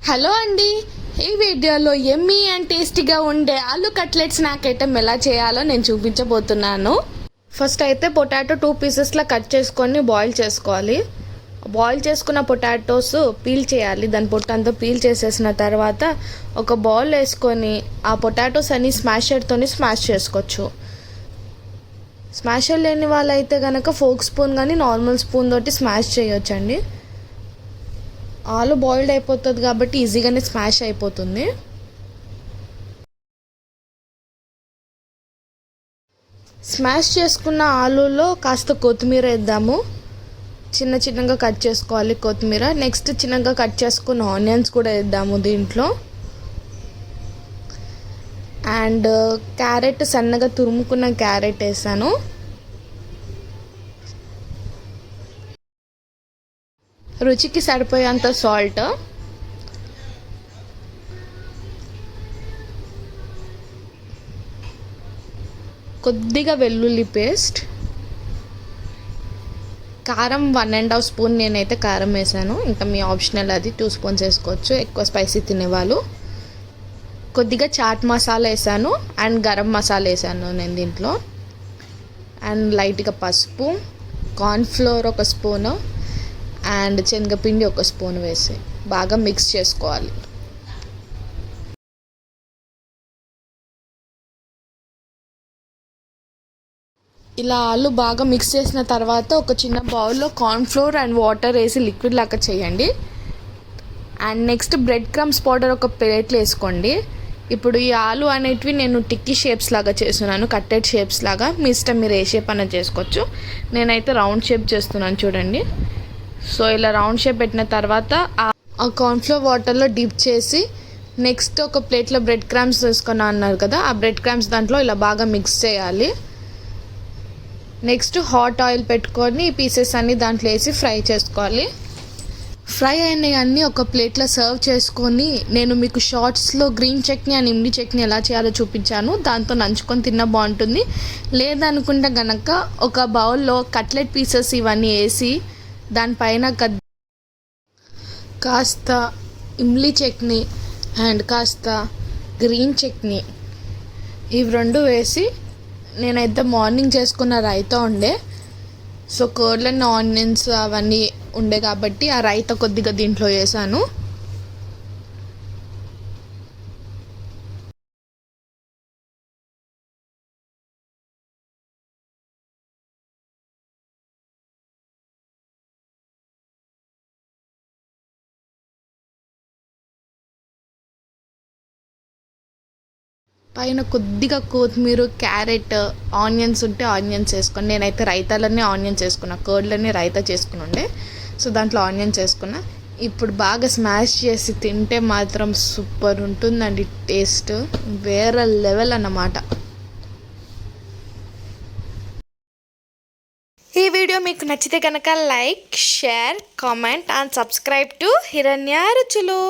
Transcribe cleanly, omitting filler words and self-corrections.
Hello అండి, ఈ వీడియోలో ఎమ్మీ అండ్ టేస్టీగా ఉండే ఆలు కట్లెట్ స్నాక్ ఐటెం ఎలా చేయాలో నేను చూపించబోతున్నాను. ఫస్ట్ అయితే పొటాటో 2 పీసెస్లా కట్ చేసుకొని బాయిల్ చేసుకోవాలి. బాయిల్ చేసుకున్న పొటాటోస్ పీల్ చేయాలి. దాని పొట్టంతా పీల్ చేసేసిన తర్వాత ఒక బౌల్ వేసుకొని ఆ పొటాటోస్ అన్ని స్మాషర్తోని స్మాష్ చేసుకోవచ్చు. స్మాషర్ లేని వాళ్ళైతే కనుక ఫోక్ స్పూన్ కానీ నార్మల్ స్పూన్ తోటి స్మాష్ చేయొచ్చండి. ఆలు బాయిల్డ్ అయిపోతుంది కాబట్టి ఈజీగానే స్మాష్ అయిపోతుంది. స్మాష్ చేసుకున్న ఆలులో కాస్త కొత్తిమీర వేద్దాము. చిన్న చిన్నగా కట్ చేసుకోవాలి కొత్తిమీర. నెక్స్ట్ చిన్నగా కట్ చేసుకున్న ఆనియన్స్ కూడా వేద్దాము దీంట్లో. అండ్ క్యారెట్ సన్నగా తురుముకున్న క్యారెట్ వేసాను. రుచికి సరిపోయేంత సాల్ట్, కొద్దిగా వెల్లుల్లి పేస్ట్, కారం 1.5 స్పూన్ నేనైతే కారం వేసాను. ఇంకా మీ ఆప్షనల్, అది 2 స్పూన్స్ వేసుకోవచ్చు ఎక్కువ స్పైసీ తినేవాళ్ళు. కొద్దిగా చాట్ మసాలా వేసాను అండ్ గరం మసాలా వేసాను నేను దీంట్లో. అండ్ లైట్గా పసుపు, కార్న్ఫ్లోర్ 1 స్పూను అండ్ శనగపిండి 1 స్పూన్ వేసి బాగా మిక్స్ చేసుకోవాలి. ఇలా ఆలు బాగా మిక్స్ చేసిన తర్వాత ఒక చిన్న బౌల్లో కార్న్ఫ్లోర్ అండ్ వాటర్ వేసి లిక్విడ్ లాగా చేయండి. And next bread crumbs powder ఒక ప్లేట్లో వేసుకోండి. ఇప్పుడు ఈ ఆలు అనేటివి నేను టిక్కీ షేప్స్ లాగా చేస్తున్నాను, కట్టెడ్ షేప్స్ లాగా. మీ ఇష్టం, మీరు ఏ షేప్ అన్నా చేసుకోవచ్చు. నేనైతే రౌండ్ షేప్ చేస్తున్నాను చూడండి. సో ఇలా రౌండ్ షేప్ పెట్టిన తర్వాత ఆ కార్న్ఫ్లోర్ వాటర్లో డిప్ చేసి నెక్స్ట్ ఒక ప్లేట్లో బ్రెడ్ క్రమ్స్ వేసుకున్నా అన్నారు కదా, ఆ బ్రెడ్ క్రమ్స్ దాంట్లో ఇలా బాగా మిక్స్ చేయాలి. నెక్స్ట్ హాట్ ఆయిల్ పెట్టుకొని ఈ పీసెస్ అన్నీ దాంట్లో వేసి ఫ్రై చేసుకోవాలి. ఫ్రై అయినవి అన్నీ ఒక ప్లేట్లో సర్వ్ చేసుకొని నేను మీకు షార్ట్స్లో గ్రీన్ చట్నీ అండ్ ఇమ్లీ చట్నీ ఎలా చేయాలో చూపించాను. దాంతో నంచుకొని తిన్న బాగుంటుంది. లేదనుకుంటే కనుక ఒక బౌల్లో కట్లెట్ పీసెస్ ఇవన్నీ వేసి దానిపైన కాస్త ఇమ్లీ చట్నీ అండ్ కాస్త గ్రీన్ చట్నీ ఇవి 2 వేసి, నేనైతే మార్నింగ్ చేసుకున్న రైతా ఉండే, సో కర్డ్ అండ్ ఆనియన్స్ అవన్నీ ఉండే కాబట్టి ఆ రైతా కొద్దిగా దీంట్లో వేసాను. పైన కొద్దిగా కొత్తిమీర, క్యారెట్, ఆనియన్స్ ఉంటే ఆనియన్స్ వేసుకొని, నేనైతే రైతాలన్నీ ఆనియన్స్ వేసుకున్నా, కర్డ్లన్నీ రైతా చేసుకుని ఉండే, సో దాంట్లో ఆనియన్స్ వేసుకున్నా. ఇప్పుడు బాగా స్మాష్ చేసి తింటే మాత్రం సూపర్ ఉంటుందండి. టేస్ట్ వేరే లెవెల్ అన్నమాట. ఈ వీడియో మీకు నచ్చితే కనుక like, share, comment and subscribe to హిరణ్య రుచులు.